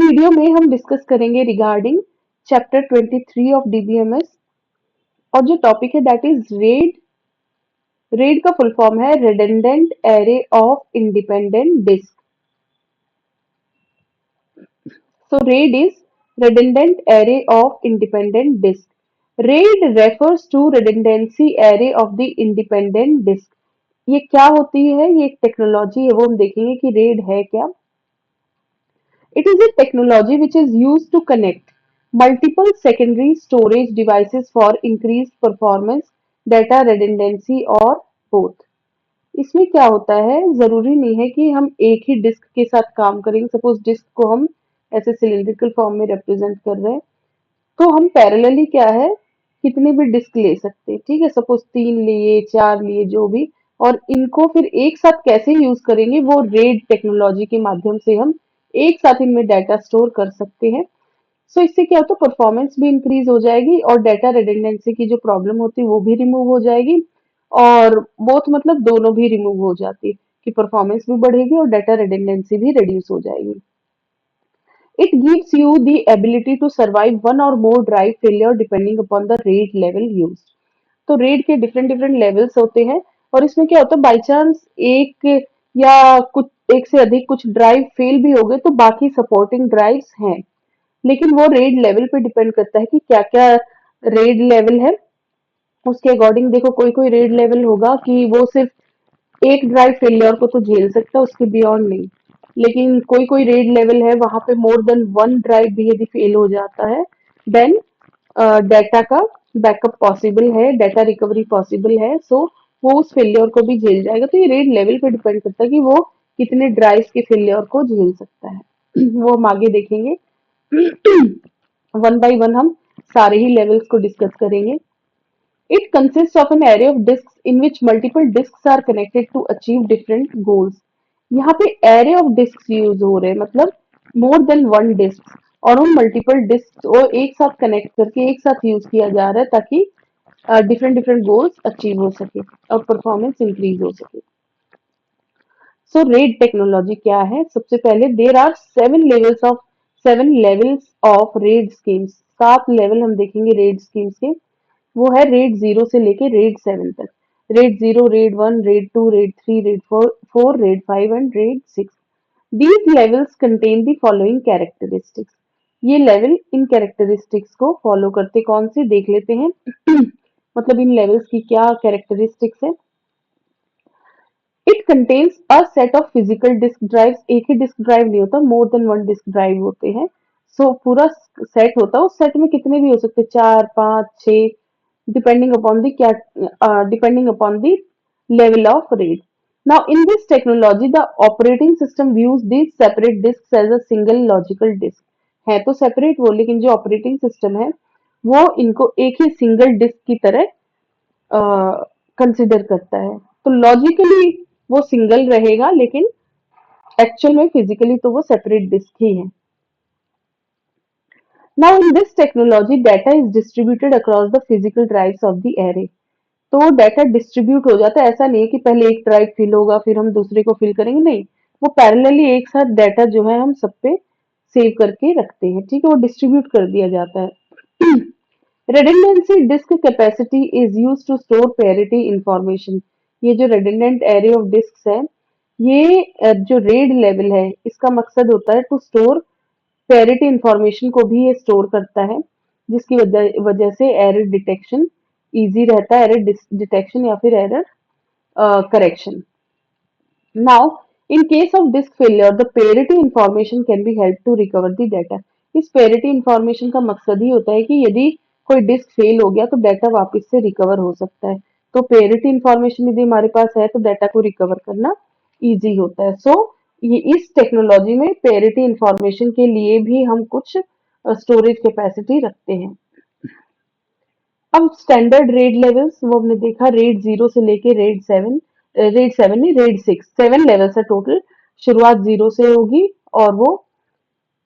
Video में हम discuss करेंगे रिगार्डिंग चैप्टर 23 ऑफ डीबीएमएस और जो टॉपिक है दैट इज रेड। रेड का फुल फॉर्म है redundant array of independent disk. So RAID is redundant array of independent disk. RAID refers to redundancy array of the independent disk. ये क्या होती है? ये एक टेक्नोलॉजी है, वो हम देखेंगे कि RAID है क्या. It is a technology which is used to connect multiple secondary storage devices for increased performance, data redundancy और both. इसमें क्या होता है, जरूरी नहीं है कि हम एक ही डिस्क के साथ काम करेंगे. सपोज डिस्क को हम ऐसे सिलिंड्रिकल फॉर्म में रिप्रेजेंट कर रहे हैं, तो हम पैरेलली क्या है, कितने भी डिस्क ले सकते हैं. ठीक है, सपोज 3 लिए, 4 लिए, जो भी, और इनको फिर एक साथ कैसे यूज करेंगे, वो रेड टेक्नोलॉजी के माध्यम से हम एक साथ इनमें डाटा स्टोर कर सकते हैं. सो इससे क्या होता है, परफॉर्मेंस भी इंक्रीज हो जाएगी और डाटा रिडंडेंसी की जो प्रॉब्लम होती है वो भी रिमूव हो जाएगी, और बोथ मतलब दोनों भी रिमूव हो जाती है कि परफॉर्मेंस भी बढ़ेगी और डाटा रिडंडेंसी भी रिड्यूस हो जाएगी. It gives you the ability to survive one or more drive failure depending upon the RAID level used. तो RAID के डिफरेंट डिफरेंट लेवल्स होते हैं, और इसमें क्या होता है, बाई चांस एक या कुछ एक से अधिक कुछ ड्राइव फेल भी हो गए तो बाकी सपोर्टिंग ड्राइव्स हैं. लेकिन वो RAID लेवल पे डिपेंड करता है कि क्या क्या RAID लेवल है. उसके अकॉर्डिंग देखो, कोई कोई RAID लेवल होगा कि वो सिर्फ एक ड्राइव फेलियर को तो झेल सकता है, उसके बियॉन्ड नहीं. लेकिन कोई कोई रेड लेवल है, वहां पे मोर देन वन ड्राइव भी यदि फेल हो जाता है, देन डाटा का बैकअप पॉसिबल है, डाटा रिकवरी पॉसिबल है. सो वो उस फेलियर को भी झेल जाएगा. तो ये रेड लेवल पे डिपेंड करता है कि वो कितने ड्राइव के फेलियर को झेल सकता है. वो हम आगे देखेंगे. वन बाय वन हम सारे ही लेवल्स को डिस्कस करेंगे. It consists of an array of disks in which multiple disks are connected to achieve different goals. यहाँ पे array of disks यूज हो रहे हैं, मतलब more than one disk, और उन multiple disks को एक साथ कनेक्ट करके एक साथ यूज किया जा रहा है ताकि डिफरेंट डिफरेंट गोल्स अचीव हो सके और परफॉर्मेंस इंक्रीज हो सके. सो रेड टेक्नोलॉजी क्या है? सबसे पहले there are 7 levels of RAID schemes. 7 level हम देखेंगे रेड स्कीम्स के. वो है रेड 0 से लेके रेड 7 तक. Red 0, RAID 1, RAID 2, RAID 3, RAID 4, RAID 5 and RAID 6. These levels contain the following characteristics. ये लेवल इन कैरेक्टरिस्टिक्स को फॉलो करते कौन से देख लेते हैं. मतलब इन लेवल्स की क्या कैरेक्टरिस्टिक्स है. It contains a set of physical disk drives. एक ही डिस्क ड्राइव नहीं होता, more than one disk drive होते हैं. सो पूरा सेट होता है, उस सेट में कितने भी हो सकते हैं, 4, 5, 6, depending upon the depending upon the level of RAID. Now, in this technology, the operating system views these separate disks as a single logical disk. है तो सेपरेट वो, लेकिन जो ऑपरेटिंग सिस्टम है वो इनको एक ही सिंगल डिस्क की तरह कंसिडर करता है. तो लॉजिकली वो सिंगल रहेगा, लेकिन एक्चुअल में फिजिकली तो वो सेपरेट डिस्क ही है. Now in this technology, data is distributed across the physical drives of the array. तो डाटा डिस्ट्रीब्यूट हो जाता है. ऐसा नहीं है कि पहले एक ड्राइव फिल होगा फिर हम दूसरे को फिल करेंगे, नहीं. वो पैरेलली एक साथ डाटा जो है हम सब पे सेव करके रखते हैं. ठीक है, वो डिस्ट्रीब्यूट कर दिया जाता है. redundancy disk capacity is used to store parity information. ये जो redundant array of disks है, ये जो रेड लेवल है, इसका मकसद होता है टू स्टोर पैरिटी इंफॉर्मेशन को भी ये स्टोर करता है, जिसकी वजह से एरर डिटेक्शन इजी रहता है, एरर डिटेक्शन या फिर error correction. Now in case of disk failure the parity information can be help to recover the data. इस पैरिटी इंफॉर्मेशन का मकसद ही होता है कि यदि कोई डिस्क फेल हो गया तो डाटा वापस से रिकवर हो सकता है. तो पैरिटी इंफॉर्मेशन यदि हमारे पास है तो डाटा को रिकवर करना इजी होता है. सो ये इस टेक्नोलॉजी में पैरिटी इंफॉर्मेशन के लिए भी हम कुछ स्टोरेज कैपेसिटी रखते हैं. अब स्टैंडर्ड रेड लेवल्स वो हमने देखा, रेड 0 से लेके रेड 7, रेड 7 नहीं, रेड 6. 7 लेवल्स है टोटल. शुरुआत 0 से होगी और वो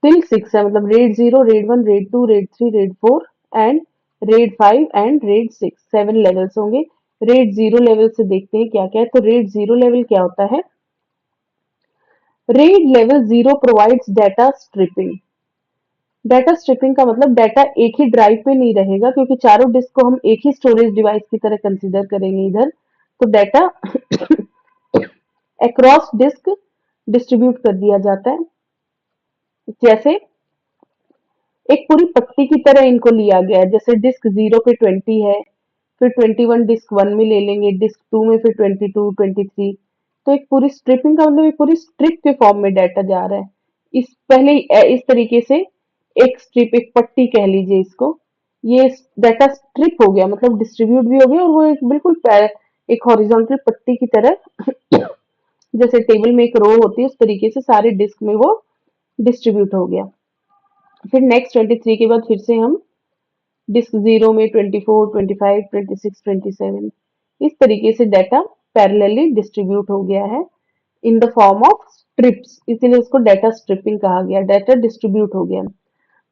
टिल 6 है, मतलब red 0, RAID 1, RAID 2, RAID 3, RAID 4 and red 5 and RAID 6. 7 levels होंगे. रेड 0 लेवल से देखते हैं क्या क्या है. तो रेड 0 लेवल क्या होता है. RAID level 0 provides data stripping. Data stripping का मतलब डाटा एक ही ड्राइव पे नहीं रहेगा, क्योंकि चारों डिस्क को हम एक ही स्टोरेज डिवाइस की तरह कंसीडर करेंगे इधर। तो डाटा अक्रॉस डिस्क डिस्ट्रीब्यूट कर दिया जाता है। जैसे एक पूरी पट्टी की तरह इनको लिया गया है, जैसे डिस्क 0 पे 20 है, फिर 21 डिस्क 1 में ले लेंगे, डिस्क 2 में फिर 22, 23। तो एक पूरी स्ट्रिपिंग का मतलब एक पूरी स्ट्रिप के फॉर्म में डाटा जा रहा है। इस पहले इस तरीके से एक स्ट्रिप, एक पट्टी कह लीजिए इसको, ये डाटा स्ट्रिप हो गया, मतलब डिस्ट्रीब्यूट भी हो गया, और वो एक बिल्कुल एक हॉरिजॉन्टल पट्टी की तरह जैसे टेबल में एक रो होती है उस तरीके से सारे डिस्क में वो डिस्ट्रीब्यूट हो गया। फिर नेक्स्ट 23 के बाद फिर से हम डिस्क 0 में 24, 25, 26, 27 इस तरीके से डाटा पैरेलली डिस्ट्रीब्यूट हो गया है in the form of strips, इसीलिए उसको डाटा स्ट्रिपिंग कहा गया, डाटा डिस्ट्रीब्यूट हो गया।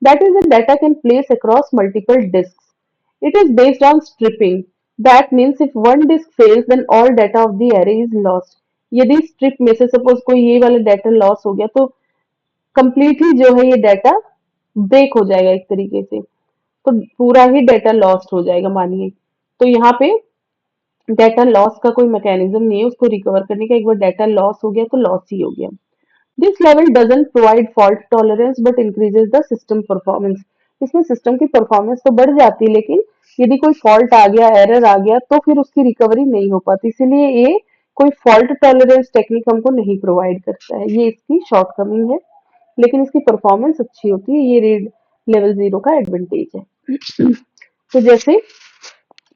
That is the data can place across multiple disk. It is based on stripping. That means if one disk fails then all data of the array is lost. यदि strip में से suppose कोई ये वाला data loss हो गया तो completely जो है ये डाटा ब्रेक हो जाएगा एक तरीके से, तो पूरा ही डाटा लॉस्ट हो जाएगा मानिए। तो यहाँ पे डाटा लॉस का कोई मैकेनिज्म नहीं है उसको रिकवर करने का, एक बार डाटा लॉस हो गया तो लॉस ही हो गया। This level doesn't provide fault tolerance but increases the system performance. इसमें सिस्टम की परफॉर्मेंस तो बढ़ जाती है, लेकिन यदि कोई फॉल्ट आ गया, एरर आ गया, तो फिर उसकी रिकवरी नहीं हो पाती, इसीलिए ये कोई फॉल्ट टॉलरेंस टेक्निक हमको नहीं प्रोवाइड करता है, ये इसकी शॉर्टकमिंग है। लेकिन इसकी परफॉर्मेंस अच्छी होती है, ये रीड लेवल 0 का एडवांटेज है। तो जैसे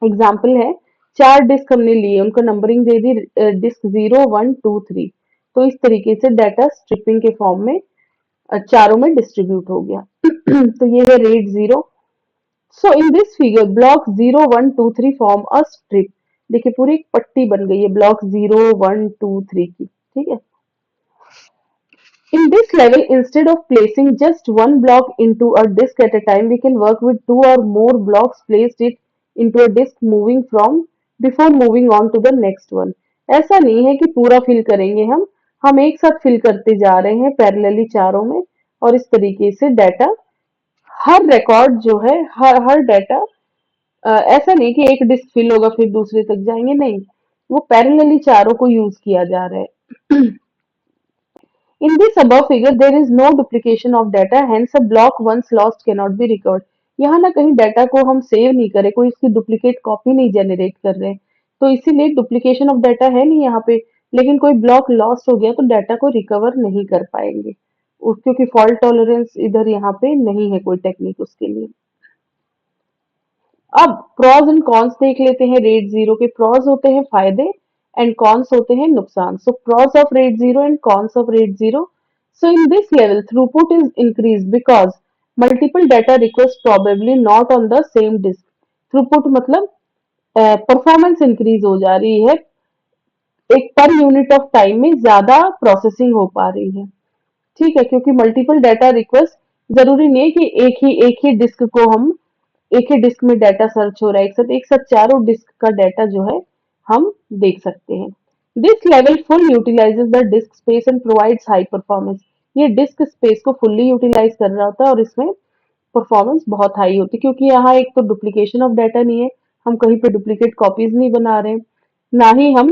एग्जाम्पल है, 4 डिस्क हमने लिए, उनको नंबरिंग दे दी डिस्क 0, 1, 2, 3। तो इस तरीके से डाटा स्ट्रिपिंग के फॉर्म में चारों में डिस्ट्रीब्यूट हो गया। तो ये है red 0। So in this figure block 0, 1, 2, 3 form a strip. देखिए पूरी एक पट्टी बन गई है ब्लॉक 0, 1, 2, 3 की, ठीक है। In this level, instead of placing just one block into a disk at a time, we can work with two or more blocks placed it into a disk moving from before moving on to the next one. ऐसा नहीं है कि पूरा fill करेंगे हम एक साथ fill करते जा रहे हैं पैरेलली चारों में, और इस तरीके से डाटा हर रिकॉर्ड जो है हर डाटा ऐसा नहीं कि एक डिस्क फिल होगा फिर दूसरे तक जाएंगे, नहीं, वो पैरेलली चारों को यूज किया जा रहा है। In this above figure, there is no duplication of data, hence a block once lost cannot be recovered. यहाँ ना कहीं डाटा को हम सेव नहीं करे, कोई इसकी डुप्लीकेट कॉपी नहीं जनरेट कर रहे हैं, तो इसीलिए डुप्लीकेशन ऑफ डाटा है नहीं यहाँ पे। लेकिन कोई ब्लॉक लॉस्ट हो गया तो डाटा को रिकवर नहीं कर पाएंगे, क्योंकि फॉल्ट टॉलरेंस इधर यहाँ पे नहीं है कोई टेक्निक उसके लिए। अब प्रॉज एंड कॉन्स देख लेते हैं। रेड 0 के प्रॉज होते हैं फायदे एंड कॉन्स होते हैं नुकसान। So pros of RAID 0 and cons of RAID 0। So in this level throughput is increase because multiple data request probably not on the same disk. Throughput मतलब परफॉर्मेंस इंक्रीज हो जा रही है, एक पर यूनिट ऑफ टाइम में ज्यादा processing हो पा रही है, ठीक है, क्योंकि मल्टीपल डाटा रिक्वेस्ट जरूरी नहीं है कि एक ही डिस्क को हम एक ही डिस्क में डाटा सर्च हो रहा है, एक साथ चारों डिस्क का डाटा जो है हम देख सकते हैं। This level full utilises the disc space and provides high performance. ये डिस्क स्पेस को फुल्ली यूटिलाइज कर रहा होता है और इसमें परफॉर्मेंस बहुत हाई होती है, क्योंकि यहाँ एक तो डुप्लीकेशन ऑफ डाटा नहीं है, हम कहीं पे डुप्लीकेट कॉपीज नहीं बना रहे हैं, ना ही हम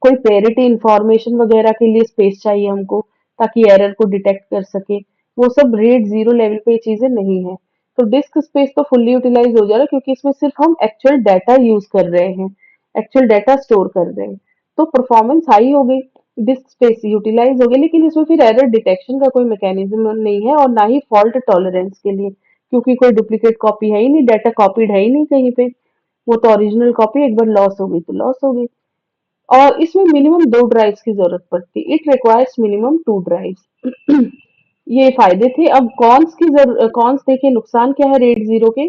कोई पेरिटी इंफॉर्मेशन वगैरह के लिए स्पेस चाहिए हमको ताकि एरर को डिटेक्ट कर सके, वो सब रेड 0 लेवल पे ये चीजें नहीं है। तो डिस्क स्पेस तो फुल्ली यूटिलाइज हो जा रहा है, क्योंकि इसमें सिर्फ हम एक्चुअल डाटा यूज कर रहे हैं, एक्चुअल डाटा स्टोर कर रहे हैं, तो परफॉर्मेंस हाई हो गई, डिस्क स्पेस यूटिलाइज हो गई। लेकिन इसमें फिर एरर डिटेक्शन का कोई मैकेनिज्म नहीं है और ना ही फॉल्ट टॉलरेंस के लिए, क्योंकि कोई डुप्लीकेट कॉपी है ही नहीं, डाटा कॉपीड है ही नहीं कहीं पे, वो तो ओरिजिनल कॉपी एक बार लॉस हो गई तो लॉस हो गई। और इसमें मिनिमम 2 ड्राइव्स की जरूरत पड़ती है, इट रिक्वायर्स मिनिमम 2 ड्राइव्स। ये फायदे थे। अब कॉन्स देखिए, नुकसान क्या है रेड 0 के।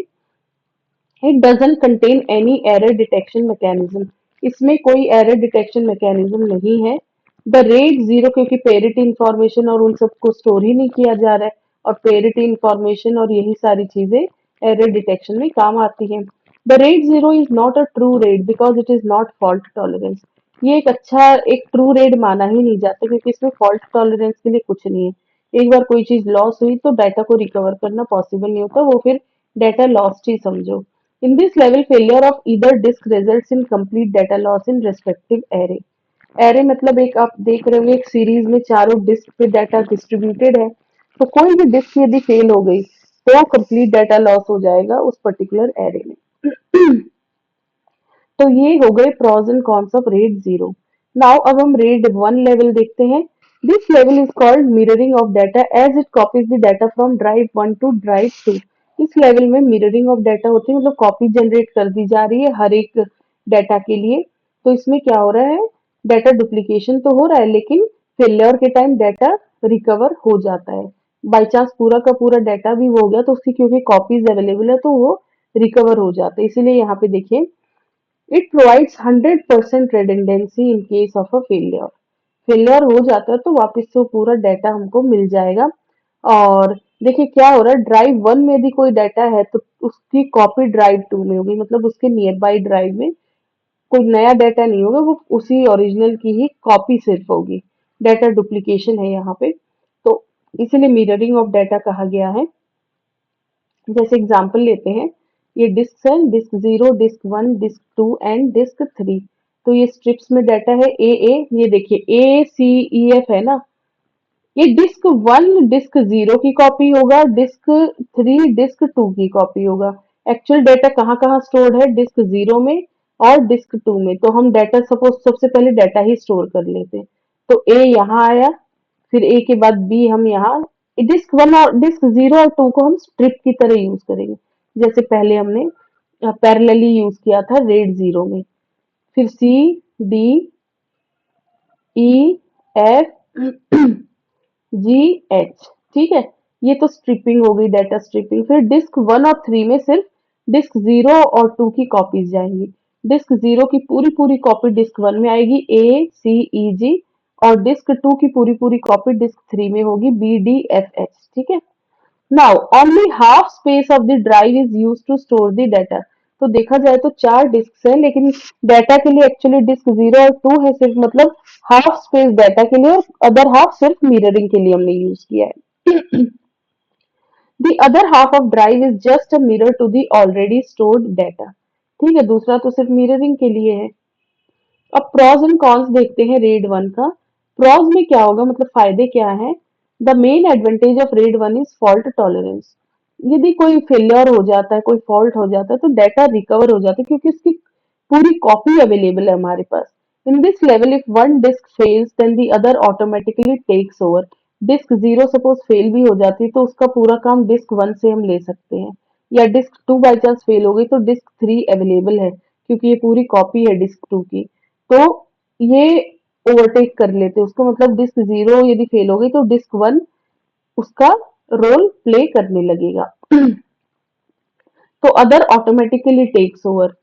It doesn't contain any error detection mechanism. इसमें कोई एरर डिटेक्शन मैकेनिज्म नहीं है। द रेड 0, क्योंकि पेरिटी इंफॉर्मेशन और उन सबको स्टोर ही नहीं किया जा रहा है, और पेरिटी इंफॉर्मेशन और यही सारी चीजें एरर डिटेक्शन में काम आती हैं। The red 0 is not a true red because it is not fault tolerance. ये एक ट्रू रेड माना ही नहीं जाता, क्योंकि इसमें फॉल्ट टॉलरेंस के लिए कुछ नहीं है। एक बार कोई चीज लॉस हुई तो डाटा को रिकवर करना पॉसिबल नहीं होता, वो फिर डाटा लॉस्ट ही समझो। In this level failure of either disk results in complete data loss in respective array. Array मतलब एक आप देख रहे हो एक सीरीज में चारों डिस्क पे डाटा डिस्ट्रीब्यूटेड है, तो कोई भी डिस्क यदि फेल हो गई तो कंप्लीट डाटा लॉस हो जाएगा उस पर्टिकुलर एरे में। तो ये हो गए pros and cons of RAID zero. Now अब हम रेड वन लेवल देखते हैं। This level is called mirroring of data as it copies the data from drive one to drive two. इस लेवल में मिररिंग ऑफ डाटा होती है, मतलब copy generate कर दी जा रही है हर एक डाटा के लिए। तो इसमें क्या हो रहा है, डाटा डुप्लीकेशन तो हो रहा है लेकिन फेलियर के टाइम डाटा रिकवर हो जाता है। बाई चांस पूरा का पूरा डाटा भी हो गया तो उसकी क्योंकि कॉपीज अवेलेबल है तो वो रिकवर हो जाता है। इसीलिए यहाँ पे देखिए, it provides 100% redundancy in case of a failure। Failure हो जाता है तो वापस से वो पूरा डाटा हमको मिल जाएगा। और देखिए क्या हो रहा है, ड्राइव वन में यदि कोई डाटा है तो उसकी कॉपी ड्राइव टू में होगी, मतलब उसके नियर बाई ड्राइव में कोई नया डाटा नहीं होगा, वो उसी ओरिजिनल की ही कॉपी सिर्फ होगी। डाटा डुप्लीकेशन है यहाँ पे, तो इसीलिए मिररिंग ऑफ डाटा कहा गया है। जैसे एग्जांपल लेते हैं, ये डिस्क है, disk zero, disk one, disk two and disk three. तो ये स्ट्रिप्स में डाटा है ए, ये देखिए ए सी ई एफ है ना। ये डिस्क वन डिस्क जीरो की कॉपी होगा, डिस्क थ्री डिस्क टू की कॉपी होगा। एक्चुअल डाटा कहाँ कहाँ स्टोर्ड है, डिस्क जीरो में और डिस्क टू में। तो हम डाटा सपोज सबसे पहले डाटा ही स्टोर कर लेते हैं। तो ए यहाँ आया, फिर ए के बाद बी हम यहाँ, डिस्क वन और डिस्क जीरो और टू को हम स्ट्रिप की तरह यूज करेंगे, जैसे पहले हमने पैरेलली यूज किया था रेड जीरो में। फिर C D E F G H, ठीक है। ये तो स्ट्रिपिंग हो गई, डाटा स्ट्रिपिंग। फिर डिस्क वन और थ्री में सिर्फ डिस्क जीरो और टू की कॉपीज जाएंगी। डिस्क जीरो की पूरी पूरी कॉपी डिस्क वन में आएगी, ए सी ई जी, और डिस्क टू की पूरी पूरी कॉपी डिस्क थ्री में होगी, बी डी एफ एच, ठीक है। Now only half space of the drive is use to store the data. तो देखा जाए तो चार डिस्क है लेकिन डाटा के लिए एक्चुअली डिस्क जीरो और टू है सिर्फ, मतलब हाफ स्पेस डाटा के लिए और अदर हाफ सिर्फ मिररिंग के लिए हमने यूज किया है। The other half of drive is just a mirror to the already stored data. ठीक है, दूसरा तो सिर्फ मिररिंग के लिए है। अब प्रॉज एंड कॉन्स देखते हैं रेड वन का। प्रॉज में क्या होगा, मतलब फायदे क्या है। The main advantage of red one is fault tolerance. यदि कोई फेलियर हो जाता है, कोई फॉल्ट हो जाता है तो डाटा रिकवर हो जाता है क्योंकि उसकी पूरी कॉपी अवेलेबल है हमारे पास। In this level if one disk fails then the other automatically takes over. Disk zero suppose fail भी हो जाती है तो उसका पूरा काम डिस्क वन से हम ले सकते हैं, या disk two by chance fail हो गई तो डिस्क थ्री अवेलेबल है क्योंकि ये पूरी कॉपी है डिस्क टू की। तो ये ओवरटेक कर लेते हैं उसको, मतलब डिस्क जीरो यदि फेल हो गई तो डिस्क वन उसका रोल प्ले करने लगेगा। तो other automatically takes over.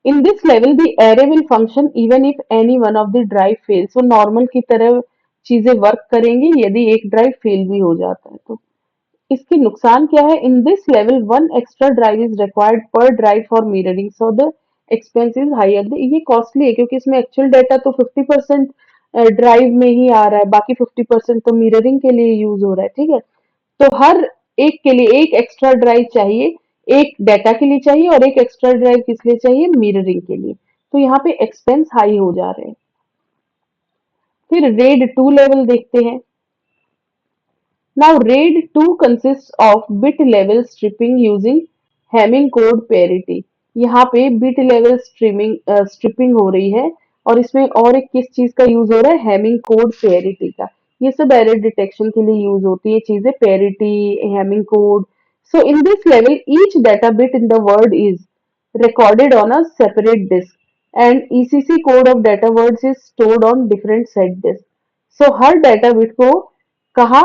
In this level the array will function even if any one of the drive fails. वो नॉर्मल की तरह चीजें वर्क करेंगी यदि एक ड्राइव फेल भी हो जाता है तो। इसके नुकसान क्या है, in this level one extra drive is required per drive for mirroring, so the expense is higher. ये कॉस्टली है क्योंकि इसमें एक्चुअल डाटा तो 50% ड्राइव में ही आ रहा है, बाकी 50% तो मिररिंग के लिए यूज हो रहा है, ठीक है। तो हर एक के लिए एक एक्स्ट्रा ड्राइव चाहिए, एक डाटा के लिए चाहिए और एक एक्स्ट्रा ड्राइव किस लिए चाहिए, मिररिंग के लिए। तो यहाँ पे एक्सपेंस हाई हो जा रहे हैं। फिर रेड टू लेवल देखते हैं। Now RAID 2 consists of bit level stripping using Hamming code parity। यहाँ पे बिट लेवल स्ट्रिपिंग हो रही है और इसमें और एक किस चीज का यूज हो रहा है, हैमिंग कोड पेरिटी का। ये सब एरर डिटेक्शन के लिए यूज होती है चीजें, parity, Hamming code. So in this level each data bit in the word is recorded on a separate disk and ECC code of data words is stored on different set disk। so her data bit को कहाँ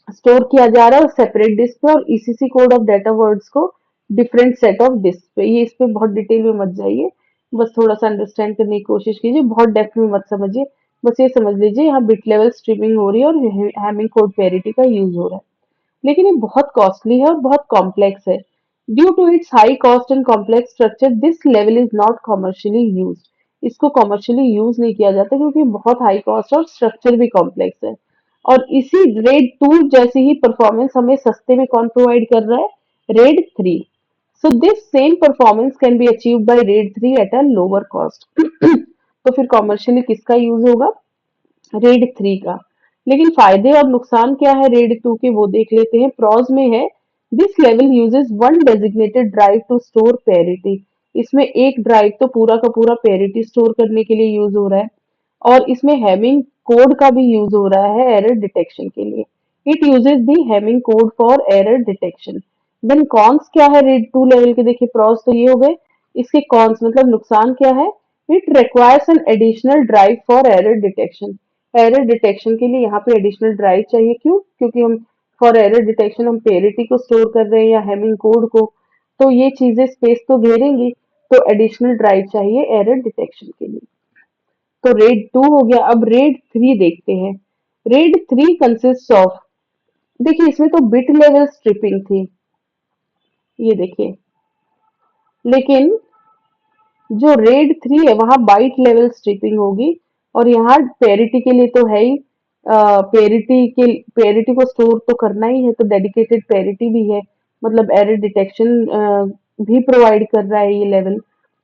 store किया जा रहा है, separate disc पे, और ECC code of data words को different set of disc पे। ये इस पे बहुत डिटेल में मत जाइए, बस थोड़ा सा अंडरस्टैंड करने की कोशिश कीजिए, बहुत डेप्थ में मत समझिए। बस ये समझ लीजिए यहाँ बिट लेवल स्ट्रीमिंग हो रही है और हैमिंग कोड पेरिटी का यूज हो रहा है। लेकिन ये बहुत कॉस्टली है और बहुत कॉम्प्लेक्स है। Due to its high cost and complex structure this level is not commercially use. इसको कॉमर्शियली यूज नहीं किया जाता क्योंकि बहुत हाई कॉस्ट और स्ट्रक्चर भी कॉम्प्लेक्स है। और इसी रेड 2 जैसी ही परफॉर्मेंस हमें सस्ते में कौन प्रोवाइड कर रहा है, red 3। So this same performance can be achieved by red 3 at a lower cost. तो फिर कॉमर्शियली किसका यूज होगा, रेड 3 का। लेकिन फायदे और नुकसान क्या है रेड 2 के, वो देख लेते हैं। प्रॉज में है, this level uses one designated drive to store parity. इसमें एक ड्राइव तो पूरा का पूरा पेरिटी स्टोर करने के लिए यूज हो रहा है, और इसमें हेमिंग कोड का भी यूज हो रहा है एरर डिटेक्शन के लिए। It uses the hamming code for error detection. Then cons क्या है रेड 2 लेवल के, देखिए प्रॉस तो ये हो गए, इसके कॉन्स मतलब नुकसान क्या है, it requires an additional drive for error detection. Error detection के लिए यहाँ पे एडिशनल ड्राइव चाहिए, क्यों, क्योंकि हम फॉर एरर डिटेक्शन हम पेरिटी को स्टोर कर रहे हैं या हेमिंग कोड को, तो ये चीजें स्पेस तो घेरेंगी, तो एडिशनल ड्राइव चाहिए एरर डिटेक्शन के लिए। तो रेड 2 हो गया। अब रेड 3 देखते हैं। रेड 3 कंसिस्ट ऑफ, देखिए इसमें तो बिट लेवल स्ट्रिपिंग थी, ये देखिए, लेकिन जो रेड 3 है वहां बाइट लेवल स्ट्रिपिंग होगी, और यहाँ पेरिटी के लिए तो है ही, पेरिटी को स्टोर तो करना ही है, तो डेडिकेटेड पेरिटी भी है, मतलब एरर डिटेक्शन भी प्रोवाइड कर रहा है ये level.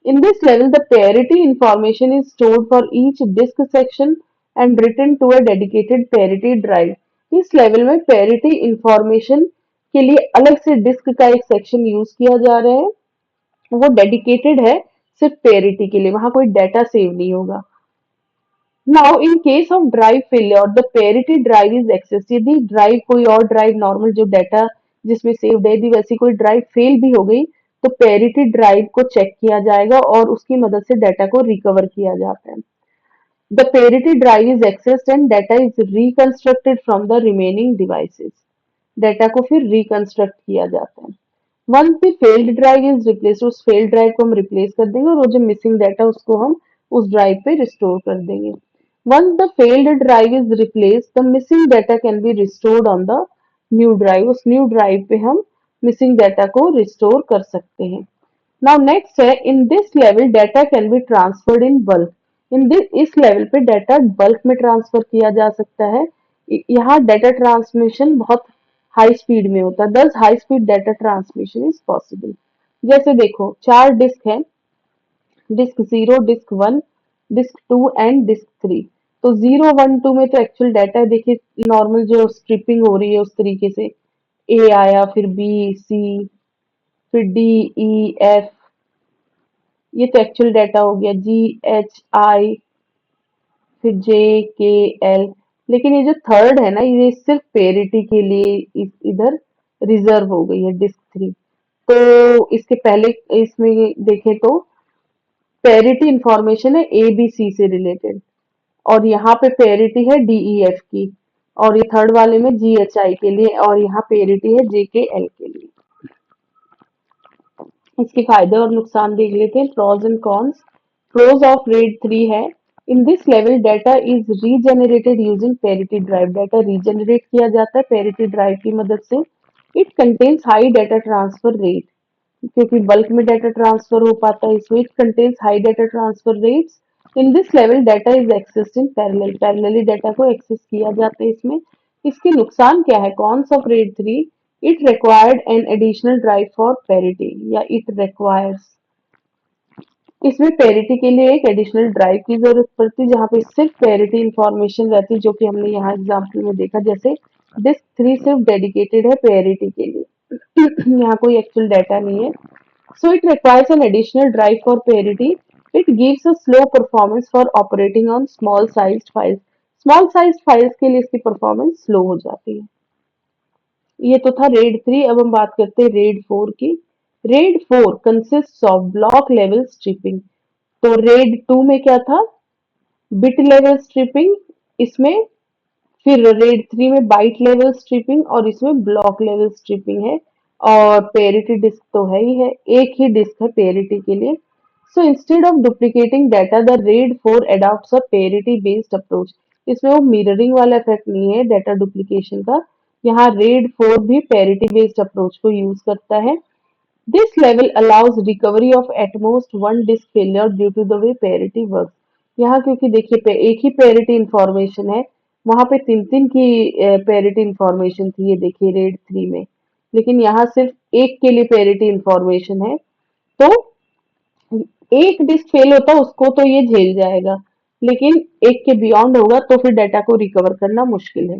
In this level the parity information is stored for each disk section and written to a dedicated parity drive. इस लेवल में पेरिटी इंफॉर्मेशन के लिए अलग से डिस्क का एक सेक्शन यूज किया जा रहा है, वो डेडिकेटेड है सिर्फ पेरिटी के लिए, वहां कोई डाटा सेव नहीं होगा। Now in case of drive failure the parity drive is access, यदि ड्राइव कोई और ड्राइव नॉर्मल जो डाटा जिसमें सेव्ड है, यदि वैसी कोई ड्राइव फेल भी हो गई, तो पेरिटी ड्राइव को चेक किया जाएगा और उसकी मदद से डाटा को रिकवर किया जाता है। The parity drive is accessed and data is reconstructed from the remaining devices. Data को फिर रिकंस्ट्रक्ट किया जाता है। Once the failed drive is replace, उस फेल्ड ड्राइव को हम रिप्लेस कर देंगे और वो जो मिसिंग डाटा उसको हम उस ड्राइव पे रिस्टोर कर देंगे। Once the failed drive is replace the missing data can be restored on the new drive, उस न्यू ड्राइव पे हम मिसिंग डाटा को रिस्टोर कर सकते हैं। नाउ नेक्स्ट है, in this level data can be transferred in bulk. In this इस level पे डाटा बल्क में ट्रांसफर किया जा सकता है। यहाँ डाटा ट्रांसमिशन बहुत हाई स्पीड में होता है, thus high speed data transmission is possible. जैसे देखो चार डिस्क है, disk 0, disk 1, disk 2 and disk 3। तो 0 1 2 में तो एक्चुअल डाटा है, देखिए नॉर्मल जो स्ट्रिपिंग हो रही है उस तरीके से, ए आया, फिर बी, सी, फिर डी, ई, एफ, ये तो एक्चुअल डाटा हो गया, जी, एच, आई, फिर जे, के, एल। लेकिन ये जो थर्ड है ना, ये सिर्फ पेरिटी के लिए इधर रिजर्व हो गई है, डिस्क 3। तो इसके पहले इसमें देखें तो पेरिटी इंफॉर्मेशन है ए बी सी से रिलेटेड, और यहाँ पे पेरिटी है डी ई एफ की, और ये थर्ड वाले में जी एच आई के लिए, और यहाँ पेरिटी है जे के एल के लिए। इसके फायदे और नुकसान देख लेते हैं, pros and cons. Pros of RAID 3 है, in this level data is regenerated using parity drive, data regenerate किया जाता है पेरिटी ड्राइव की मदद से। It contains high data transfer rate, क्योंकि बल्क में डाटा ट्रांसफर हो पाता है इसमें। It contains high data transfer rates. In this level data is accessed in parallel, parallelly data को एक्सेस किया जाता है इसमें। इसके नुकसान क्या है, cons of RAID 3, it required an additional drive for parity, या इट रिक्वायर्स, इसमें पेरिटी के लिए एक एडिशनल ड्राइव की जरूरत पड़ती है, जहाँ पे सिर्फ पेरिटी इंफॉर्मेशन रहती है, जो कि हमने यहाँ एग्जाम्पल में देखा, जैसे डिस्क 3 सिर्फ डेडिकेटेड है पेरिटी के लिए, यहाँ कोई एक्चुअल डाटा नहीं है। So it requires an additional drive for parity. It gives a slow performance for operating on small sized files, small sized files के लिए इसकी परफॉर्मेंस स्लो हो जाती है। ये तो था रेड 3। अब हम बात करते हैं रेड 4 की। RAID 4 consist of block level stripping. तो रेड 2 में क्या था, बिट लेवल स्ट्रिपिंग, इसमें फिर रेड 3 में बाइट लेवल स्ट्रिपिंग, और इसमें ब्लॉक लेवल स्ट्रिपिंग है। और पेरिटी डिस्क तो है ही है, एक ही डिस्क है पेरिटी के लिए। So instead of duplicating data the RAID 4 adopts a parity based approach. इसमें वो मिररिंग वाला इफेक्ट नहीं है डाटा डुप्लीकेशन का, यहाँ रेड 4 भी पेरिटी बेस्ड अप्रोच को यूज करता है। This level allows recovery of at most one disk failure due to the way parity works। यहाँ क्योंकि देखिए एक ही parity इंफॉर्मेशन है, वहां पे 3-3 की पेरिटी इंफॉर्मेशन थी, ये देखिए रेड 3 में, लेकिन यहाँ सिर्फ एक के लिए पेरिटी इंफॉर्मेशन है। तो एक डिस्क फेल होता उसको तो ये झेल जाएगा, लेकिन एक के बियॉन्ड होगा तो फिर डाटा को रिकवर करना मुश्किल है।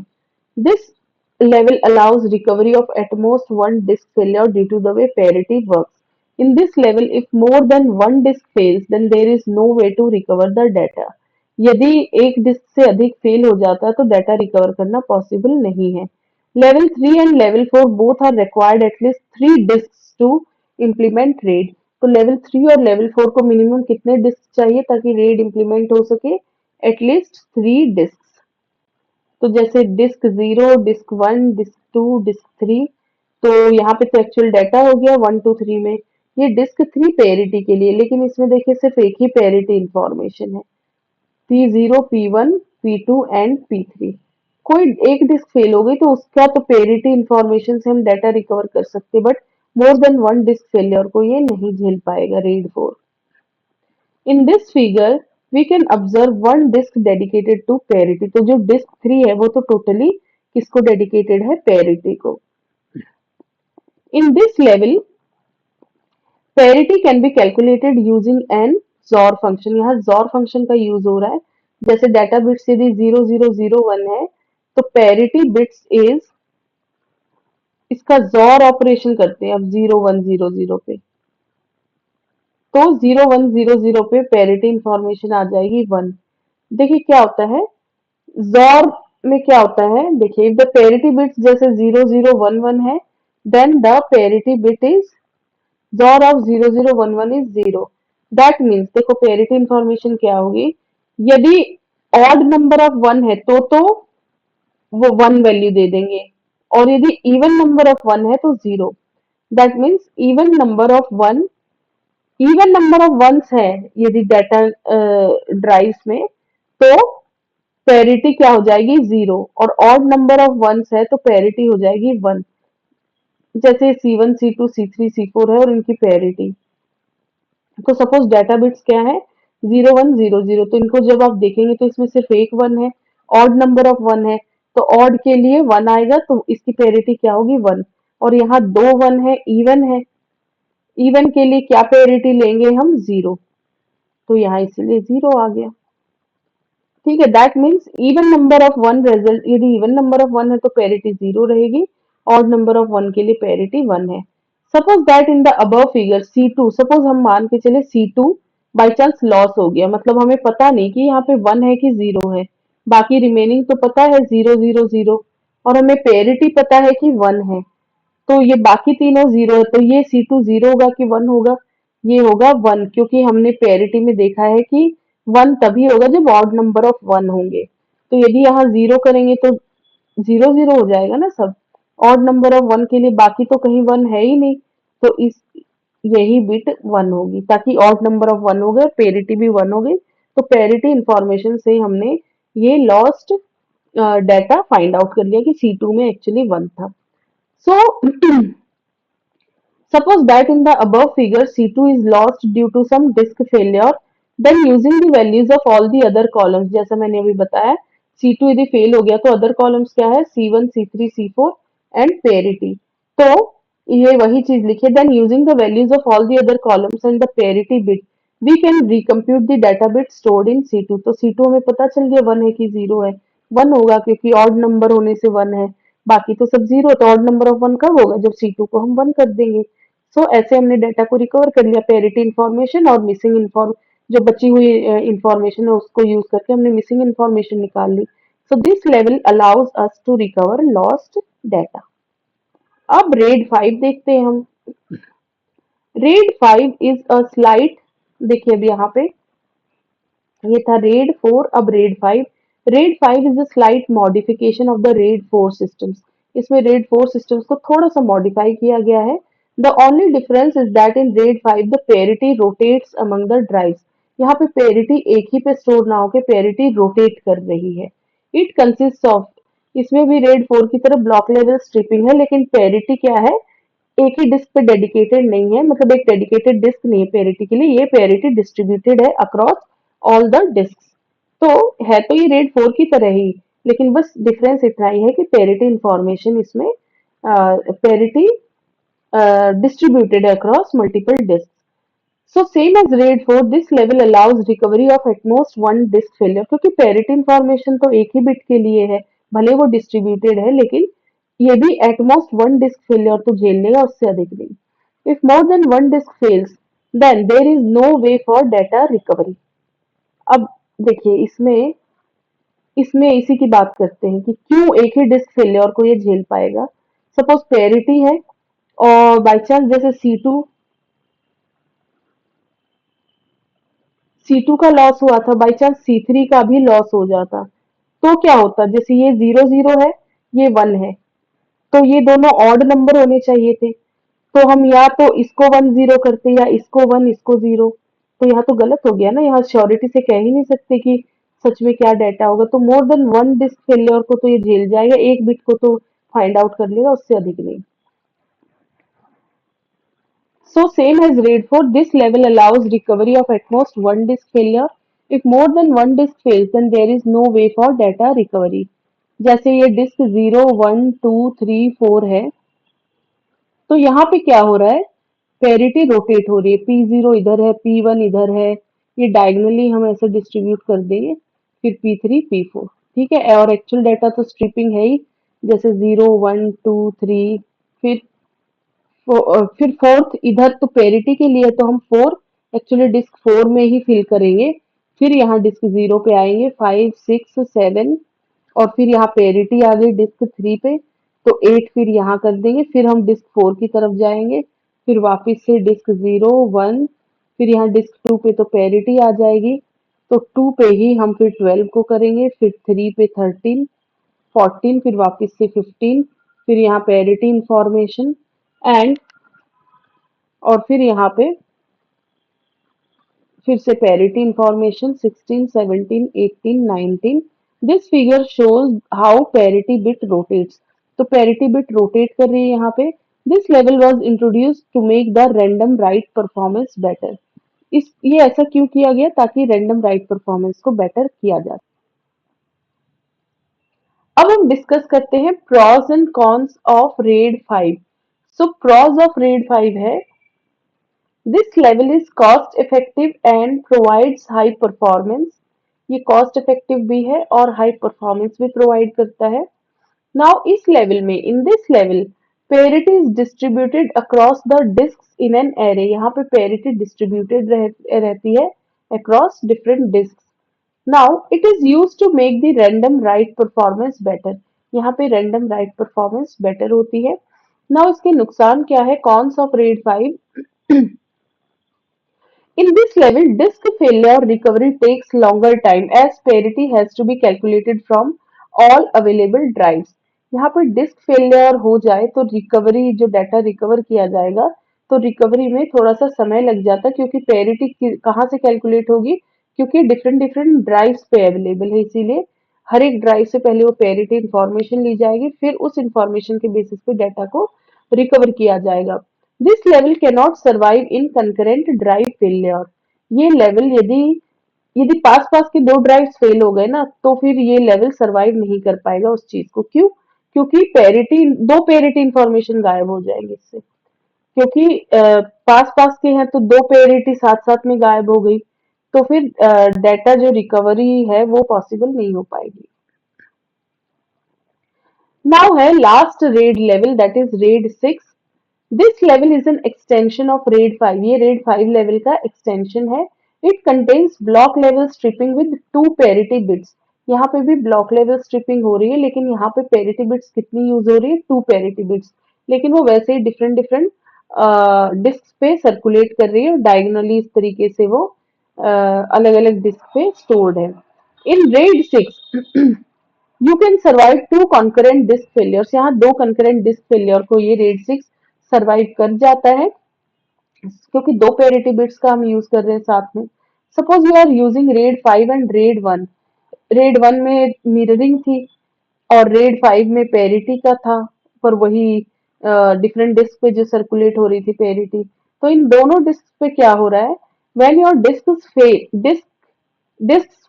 This level allows recovery of at most one disk failure due to the way parity works. In this level, if more than one disk fails, then there is no way to recover the data. यदि एक disc से अधिक fail हो जाता है तो data recover करना possible नहीं है। Level 3 and level 4 both are required at least 3 disks to implement RAID. तो लेवल 3 और लेवल 4 को मिनिमम कितने डिस्क चाहिए ताकि रेड इम्प्लीमेंट हो सके? At least 3 disk. तो जैसे डिस्क 0, डिस्क 1, डिस्क 2, डिस्क 3, तो यहाँ पे तो एक्चुअल डाटा हो गया 1, 2, 3 में। ये डिस्क 3 पेरिटी के लिए, लेकिन इसमें देखिए सिर्फ एक ही पेरिटी इंफॉर्मेशन है, P0, P1, P2 and P3। कोई एक डिस्क फेल हो गई तो उसका तो पेरिटी इंफॉर्मेशन से हम डाटा रिकवर कर सकते, but more than one disk failure को ये नहीं झेल पाएगा RAID 4। In this figure we can observe one disk dedicated to parity. तो जो डिस्क 3 है वो तो टोटली किसको डेडिकेटेड है? पेरिटी को। In this level parity can be calculated using an XOR function. यहाँ XOR फंक्शन का यूज हो रहा है। जैसे डाटा बिट्स यदि 0001 है तो पेरिटी बिट्स इज, इसका XOR ऑपरेशन करते हैं अब 0100 पे, तो 0100 पे पेरिटी इंफॉर्मेशन आ जाएगी 1। देखिए क्या होता है XOR में, क्या होता है देखिए, इफ द पेरिटी बिट्स जैसे 0011 है, then the parity bit is XOR of 0011 is 0। That means देखो पेरिटी इंफॉर्मेशन क्या होगी, यदि ऑड नंबर ऑफ 1 है तो वो 1 वैल्यू दे देंगे, और यदि इवन नंबर ऑफ 1 है तो 0। That means even number of ones है यदि डाटा ड्राइव्स में, तो पेरिटी क्या हो जाएगी? 0। और ऑड नंबर ऑफ वंस है तो पेरिटी हो जाएगी 1। जैसे C1, C2, C3, C4 है और इनकी पेरिटी। तो सपोज डाटा बिट्स क्या है? 0100, तो इनको जब आप देखेंगे तो इसमें सिर्फ एक 1 है, ऑड नंबर ऑफ 1 है, तो ऑड के लिए 1 आएगा तो इसकी पेरिटी क्या होगी? 1। और यहाँ दो 1 है, इवन के लिए क्या पेरिटी लेंगे हम? 0। तो यहाँ इसीलिए 0 आ गया। ठीक है, that means even number of 1 result, यदि इवन नंबर ऑफ 1 है तो पेरिटी 0 रहेगी, ऑड नंबर ऑफ 1 के लिए पेरिटी 1 है। Suppose that in the above figure C2, suppose हम मान के चले C2 बाई चांस लॉस हो गया, मतलब हमें पता नहीं कि यहाँ पे 1 है कि 0 है, बाकी रिमेनिंग तो पता है 000, और हमें पेरिटी पता है कि 1 है, तो ये बाकी तीनों 0 है, तो ये C2 0 होगा कि 1 होगा? ये होगा 1, क्योंकि हमने पेरिटी में देखा है कि 1 तभी होगा जब ऑड नंबर ऑफ 1 होंगे। तो यदि यहाँ 0 करेंगे तो 0 0 हो जाएगा ना सब, ऑड नंबर ऑफ 1 के लिए बाकी तो कहीं 1 है ही नहीं, तो इस यही बिट 1 होगी, ताकि ऑड नंबर ऑफ 1 हो गए, पेरिटी भी 1 हो गई। तो पेरिटी इंफॉर्मेशन से हमने ये लॉस्ट डाटा फाइंड आउट कर लिया कि C2 में एक्चुअली 1 था। So suppose that in the above figure C2 is lost due to some disk failure, then using the values of all the other columns, जैसा मैंने अभी बताया C2 यदि फेल हो गया तो अदर कॉलम्स क्या है? C1, C3, C4 and parity. तो ये वही चीज लिखिए, then using the values of all the other columns and the parity bit we can recompute the data bit stored in C2। तो C2 हमें पता चल गया 1 है कि 0 है? 1 होगा क्योंकि ऑड नंबर होने से 1 है, बाकी तो सब 0, तो ऑड नंबर ऑफ 1 कब होगा? जब C2 को हम 1 कर देंगे। सो ऐसे हमने डाटा को रिकवर कर लिया, पेरिटी इंफॉर्मेशन और मिसिंग इन्फॉर्म, जो बची हुई इंफॉर्मेशन है उसको यूज करके हमने मिसिंग इंफॉर्मेशन निकाल ली। So this level allows us to recover lost data. अब रेड 5 देखते हैं हम। रेड 5 इज अ स्लाइड, देखिए अब यहाँ पे ये था रेड 4, अब RAID 5। Red 5 is a slight modification of the RAID 4 systems. इसमें रेड 4 सिस्टम्स को थोड़ा सा मॉडिफाई किया गया है। The only difference is that in red 5 the parity rotates among the drives. यहाँ पे पेरिटी एक ही पे स्टोर ना होकर पेरिटी रोटेट कर रही है। इट कंसिस्ट ऑफ, इसमें भी रेड 4 की तरह ब्लॉक लेवल स्ट्रिपिंग है, लेकिन पेरिटी क्या है? एक ही डिस्क पे डेडिकेटेड नहीं है, मतलब एक डेडिकेटेड डिस्क नहीं है पेरिटी के लिए, ये पेरिटी डिस्ट्रीब्यूटेड है अक्रॉस ऑल द डिस्क। तो है तो ये रेड 4 की तरह ही, लेकिन बस डिफरेंस इतना ही है कि पेरिटी इंफॉर्मेशन इसमें parity distributed across multiple disks. So same as RAID 4, this level allows recovery of at most one disk failure क्योंकि parity information तो एक ही बिट के लिए है, भले वो डिस्ट्रीब्यूटेड है लेकिन ये भी at most one disk failure तो झेल लेगा, उससे अधिक नहीं. If more than one disk fails, then there is no way for data recovery. अब देखिए इसमें इसमें इसी की बात करते हैं कि क्यों एक ही डिस्क फेलियर को ये झेल पाएगा. सपोज पेरिटी है और बाई चांस जैसे C2 का लॉस हुआ था, बाई चांस C3 का भी लॉस हो जाता, तो क्या होता, जैसे ये 0 0 है, ये 1 है, तो ये दोनों ऑड नंबर होने चाहिए थे, तो हम या तो इसको 1 0 करते या इसको 1 इसको 0, तो यहाँ तो गलत हो गया ना, यहाँ श्योरिटी से कह ही नहीं सकते कि सच में क्या डाटा होगा, तो मोर देन वन डिस्क फेलियर को तो ये झेल जाएगा, एक बिट को तो फाइंड आउट कर लेगा, उससे अधिक नहीं. So same as RAID 4, this level allows recovery of at most one disk failure. If more than one disk fails, then there is no way for data recovery. जैसे ये disc 0 1 2 3 4 है, तो यहाँ पे क्या हो रहा है, पेरिटी रोटेट हो रही है, P0 इधर है, P1 इधर है, ये डायगनली हम ऐसे डिस्ट्रीब्यूट कर देंगे, फिर P3 P4, ठीक है, और एक्चुअल डाटा तो स्ट्रिपिंग है ही, जैसे 0 1 2 3, फिर फिर फोर्थ इधर तो पेरिटी के लिए तो हम फोर एक्चुअली डिस्क फोर में ही फिल करेंगे, फिर यहाँ डिस्क जीरो पे आएंगे, 5 6 7, और फिर यहाँ पेरिटी आ गई डिस्क थ्री पे, तो 8 फिर यहाँ कर देंगे, फिर हम डिस्क फोर की तरफ जाएंगे, फिर वापस से डिस्क 0 1, फिर यहाँ डिस्क टू पे तो पेरिटी आ जाएगी, तो टू पे ही हम फिर 12 को करेंगे, फिर थ्री पे 13 14, फिर वापस से 15, फिर यहाँ पेरिटी इंफॉर्मेशन एंड, और फिर यहाँ पे फिर से parity information 16 17 18 19. This figure shows how parity bit rotates, तो पेरिटी बिट रोटेट कर रही है यहाँ पे. This level was introduced to make the random write performance better. इस ये ऐसा क्यों किया गया, ताकि रैंडम राइट परफॉर्मेंस को बेटर किया जा. अब हम डिस्कस करते हैं pros and cons of RAID 5. So pros of RAID 5 है, this level is cost effective and provides high performance. ये cost effective भी है और high performance भी provide करता है. Now इस level में, in this level, parity is distributed across the disks in an array. यहाँ पे parity distributed रहती है across different disks. Now it is used to make the random write performance better. यहाँ पे random write performance better होती है. Now इसके नुकसान क्या है, cons of RAID 5. In this level, disk failure recovery takes longer time as parity has to be calculated from all available drives. यहाँ पर डिस्क फेलियर हो जाए तो रिकवरी, जो डाटा रिकवर किया जाएगा, तो रिकवरी में थोड़ा सा समय लग जाता है, क्योंकि पेरिटी कहाँ से कैलकुलेट होगी, क्योंकि डिफरेंट डिफरेंट ड्राइव्स पे अवेलेबल है, इसीलिए हर एक ड्राइव से पहले वो पेरिटी इंफॉर्मेशन ली जाएगी, फिर उस इंफॉर्मेशन के बेसिस पे डाटा को रिकवर किया जाएगा. This level can not survive in concurrent drive failure. ये लेवल यदि यदि पास पास के दो ड्राइव्स फेल हो गए ना, तो फिर ये लेवल सरवाइव नहीं कर पाएगा उस चीज को. क्यों, क्योंकि पेरिटी, दो पेरिटी इंफॉर्मेशन गायब हो जाएंगे इससे, क्योंकि पास पास के हैं तो दो पेरिटी साथ साथ में गायब हो गई, तो फिर डाटा जो रिकवरी है वो पॉसिबल नहीं हो पाएगी. नाउ है last RAID level, that is RAID 6. This level is an extension of RAID 5. ये रेड 5 लेवल का एक्सटेंशन है. It contains block level stripping with two parity bits. यहाँ पे भी ब्लॉक लेवल स्ट्रिपिंग हो रही है, लेकिन यहाँ पे पेरिटी बिट्स कितनी यूज हो रही है, टू पेरिटी बिट्स, लेकिन वो वैसे ही डिफरेंट डिफरेंट डिस्क पे सर्कुलेट कर रही है, डायगोनली इस तरीके से वो अलग अलग डिस्क पे स्टोर्ड है. In RAID 6 you can survive two concurrent disk failures. यहाँ दो कॉन्करेंट डिस्क फेलियर को ये रेड 6 सर्वाइव कर जाता है, क्योंकि दो पेरिटी बिट्स का हम यूज कर रहे हैं साथ में. Suppose you are using RAID 5 and RAID 1. RAID 1 में मिररिंग थी और रेड 5 में पेरिटी का था, पर वही डिफरेंट डिस्क पे जो सर्कुलेट हो रही थी पेरिटी, तो इन दोनों डिस्क पे क्या हो रहा है, when your disk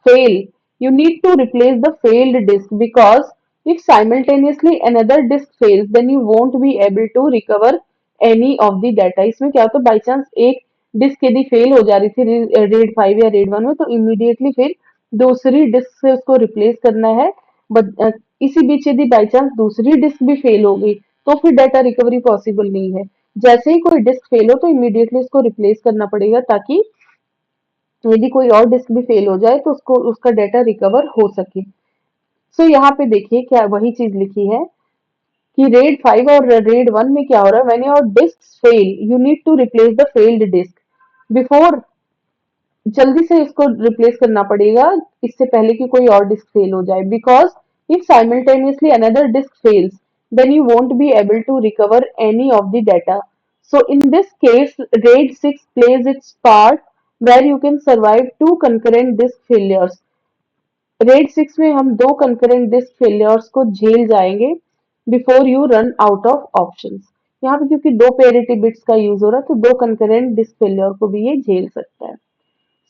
fail, You need to replace the failed disk because if simultaneously another disk fails, then you won't be able to recover any of the data. इसमें क्या होता है, बाई चांस एक डिस्क यदि fail हो जा रही थी रेड 5 या रेड 1 में, तो इमीडिएटली फिर दूसरी डिस्क से उसको रिप्लेस करना है। बट इसी बीच यदि बाई चांस दूसरी डिस्क भी फेल हो गई, तो फिर डाटा रिकवरी पॉसिबल नहीं है। जैसे ही कोई डिस्क फेल हो, तो इमीडिएटली उसको रिप्लेस करना पड़ेगा, ताकि यदि कोई और डिस्क भी फेल हो जाए तो उसको उसका डाटा रिकवर हो सके। सो यहाँ पे देखिए क्या वही चीज लिखी है कि रेड 5 और रेड 1 में क्या हो रहा है, when your disk fail you need to replace the failed disk before, जल्दी से इसको रिप्लेस करना पड़ेगा इससे पहले कि कोई और डिस्क फेल हो जाए, because if simultaneously another disk fails then you won't be able to recover any of the data. So in this case RAID 6 plays its part where you can survive two concurrent disk failures। Red 6 में हम दो concurrent disc failures को झेल जाएंगे before you run out of options. यहाँ पे क्योंकि दो पेरिटी बिट्स का यूज हो रहा है, तो दो कंकरेंट डिस्क फेलियर को भी ये झेल सकता है।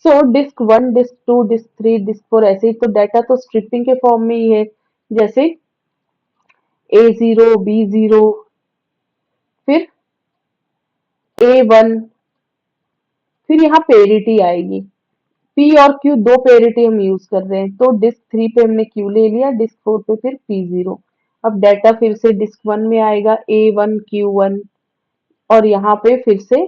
सो डिस्क 1, डिस्क 2, डिस्क 3, डिस्क 4 ऐसे ही, तो डाटा तो स्ट्रिपिंग के फॉर्म में ही है, जैसे A0, B0, फिर A1, फिर यहाँ पेरिटी आएगी। P और Q दो पेरिटी हम यूज कर रहे हैं, तो डिस्क 3 पे हमने Q ले लिया, डिस्क 4 पे फिर P0। अब डाटा फिर से डिस्क 1 में आएगा A1, Q1, और यहाँ पे फिर से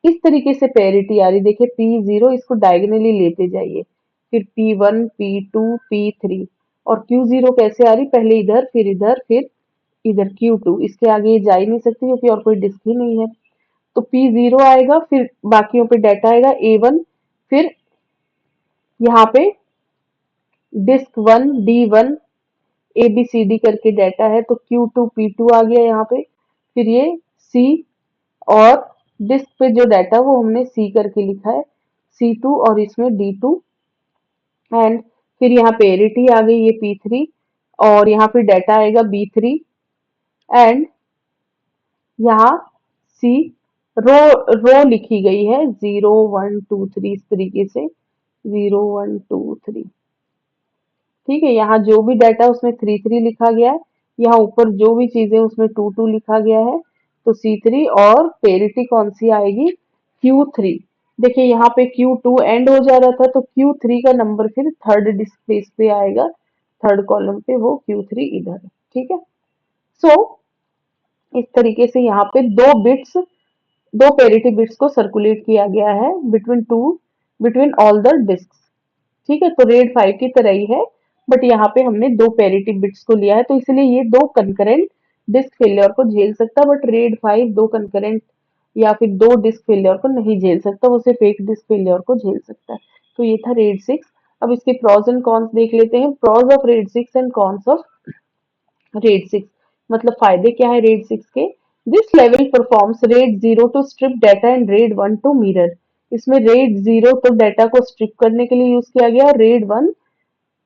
इस तरीके से पेरिटी आ रही, देखिए P0 इसको डायगोनली लेते जाइए, फिर P1, P2, P3, और Q0 कैसे आ रही, पहले इधर फिर इधर फिर इधर Q2, इसके आगे ये जा ही नहीं सकती क्योंकि और कोई डिस्क ही नहीं है। तो P0 आएगा, फिर बाकियों पे डाटा आएगा A1, फिर यहाँ पे डिस्क 1, D1, ABCD करके डाटा है, तो Q2, P2 आ गया यहाँ पे, फिर ये C, और डिस्क पे जो डाटा वो हमने C करके लिखा है, C2, और इसमें D2, एंड फिर यहाँ पेरिटी आ गई ये P3, और यहाँ फिर डाटा आएगा B3, एंड यहाँ C, रो रो लिखी गई है 0 1 2 3 इस तरीके से, 0 1 2 3, ठीक है। यहाँ जो भी डाटा उसमें 3 3 लिखा गया है, यहाँ ऊपर जो भी चीजें उसमें 2 2 लिखा गया है, तो C3, और पेरिटी कौन सी आएगी, Q3। देखिए यहाँ पे Q2 एंड हो जा रहा था, तो Q3 का नंबर फिर थर्ड डिस्क प्लेस पे आएगा, थर्ड कॉलम पे वो Q3 इधर है, ठीक है। सो इस तरीके से यहाँ पे दो पेरिटी बिट्स को सर्कुलेट किया गया है बिटवीन ऑल द डिस्क, ठीक है। तो रेड 5 की तरह ही है, बट यहाँ पे हमने दो पेरिटी बिट्स को लिया है, तो इसलिए ये दो कंकरेंट डिस्क फेलियर को झेल सकता है, बट रेड 5 दो कंकरेंट या फिर दो डिस्क फेलियर को नहीं झेल सकता, वो सिर्फ एक डिस्क फेलियर को झेल सकता है। तो ये था रेड 6। अब इसके प्रॉज एंड कॉन्स देख लेते हैं, pros of RAID 6 and cons of RAID 6, मतलब फायदे क्या है रेड 6 के। This level performs RAID 0 to strip data and RAID 1 to mirror. इसमें रेड 0 तो डाटा को स्ट्रिप करने के लिए यूज किया गया, और रेड 1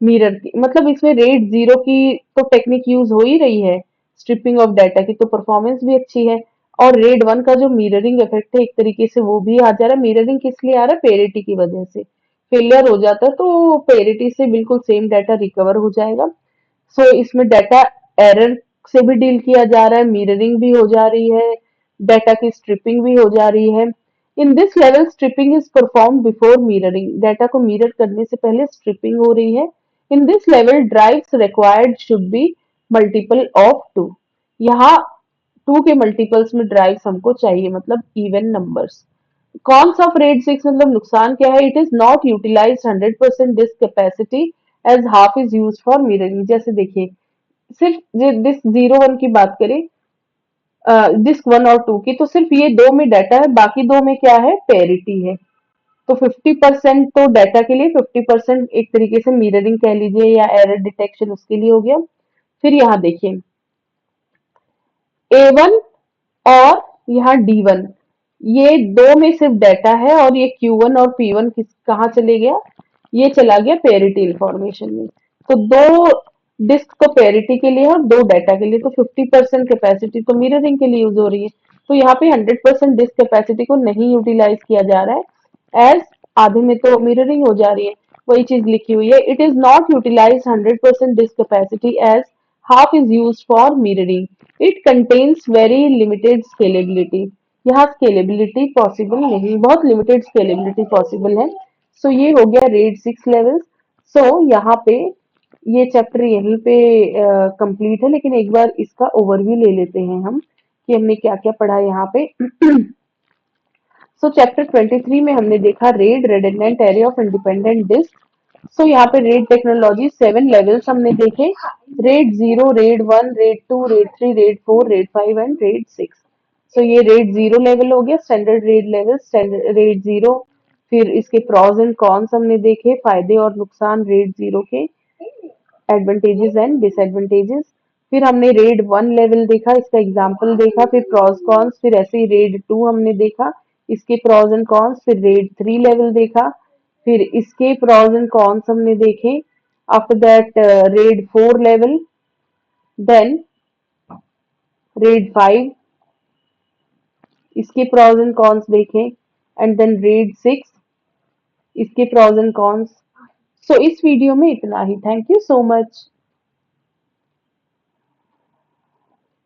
मिरर की, मतलब इसमें रेड 0 की तो टेक्निक यूज हो ही रही है स्ट्रिपिंग ऑफ डाटा की, तो परफॉर्मेंस भी अच्छी है। और रेड 1 का जो मिररिंग इफेक्ट है एक तरीके से वो भी आ जा रहा है। मिररिंग किस लिए आ रहा है, पेरिटी की वजह से फेलियर हो जाता है, तो पेरिटी से बिल्कुल सेम डाटा रिकवर हो जाएगा। सो इसमें डाटा एरर से भी डील किया जा रहा है, मिररिंग भी हो जा रही है, डाटा की स्ट्रिपिंग भी हो जा रही है। In this level stripping is perform before mirroring, data को मिरर करने से पहले स्ट्रिपिंग हो रही है। In this level drives required should be multiple of 2, यहाँ 2 के मल्टीपल्स में ड्राइव्स हमको चाहिए, मतलब even numbers. Cons of RAID 6 मतलब नुकसान क्या है, it is not utilize 100% disk capacity as half is use for mirroring. जैसे देखिए सिर्फ डिस्क 0 1 की बात करें, डिस्क 1 और 2 की, तो सिर्फ ये दो में डाटा है, बाकी दो में क्या है, पेरिटी है। तो 50% तो डाटा के लिए, 50% एक तरीके से मिररिंग कह लीजिए या एरर डिटेक्शन उसके लिए हो गया। फिर यहाँ देखिए A1 और यहाँ D1, ये दो में सिर्फ डाटा है, और ये Q1 और P1 कहाँ चले गया, ये चला गया पेरिटी इंफॉर्मेशन में। तो दो डिस्क तो पेरिटी के लिए और दो डाटा के लिए, तो 50% कैपेसिटी तो मिररिंग के लिए यूज हो रही है। तो यहाँ पे 100% डिस्क कैपेसिटी को नहीं यूटिलाइज किया जा रहा है, एज आधे में तो मिररिंग हो जा रही है। वही चीज लिखी हुई है। It is not utilize 100% disk capacity as half is use for mirroring. It contains very limited scalability. यहाँ स्केलेबिलिटी पॉसिबल नहीं, बहुत लिमिटेड स्केलेबिलिटी पॉसिबल है। सो ये हो गया रेड 6 लेवल्स। सो यहाँ पे ये चैप्टर यहीं पे कंप्लीट है, लेकिन एक बार इसका ओवरव्यू ले लेते हैं हम कि हमने क्या क्या पढ़ा यहाँ पे। सो चैप्टर 23 में हमने देखा RAID redundant array of independent disk. So यहाँ पे रेड टेक्नोलॉजी 7 लेवल्स हमने देखे। RAID 0, RAID 1, RAID 2, RAID 3, RAID 4, RAID 5 and RAID 6। So ये रेड 0 लेवल हो गया, standard RAID level, standard RAID 0। फिर इसके प्रॉस एंड कॉन्स हमने देखे, फायदे और नुकसान रेड 0 के, एडवांटेजेस एंड डिसएडवांटेजेस। फिर हमने रेड 1 लेवल देखा, इसका एग्जांपल देखा, फिर प्रॉस कॉन्स, फिर ऐसे ही रेड 2 हमने देखा, इसके प्रॉस एंड कॉन्स। फिर रेड 3 लेवल देखा, फिर इसके प्रॉस एंड कॉन्स हमने देखे। After that RAID 4 level, then RAID 5, इसके प्रॉस एंड कॉन्स देखे, एंड देन रेड 6, इसके प्रॉस एंड कॉन्स। सो इस वीडियो में इतना ही। Thank you so much.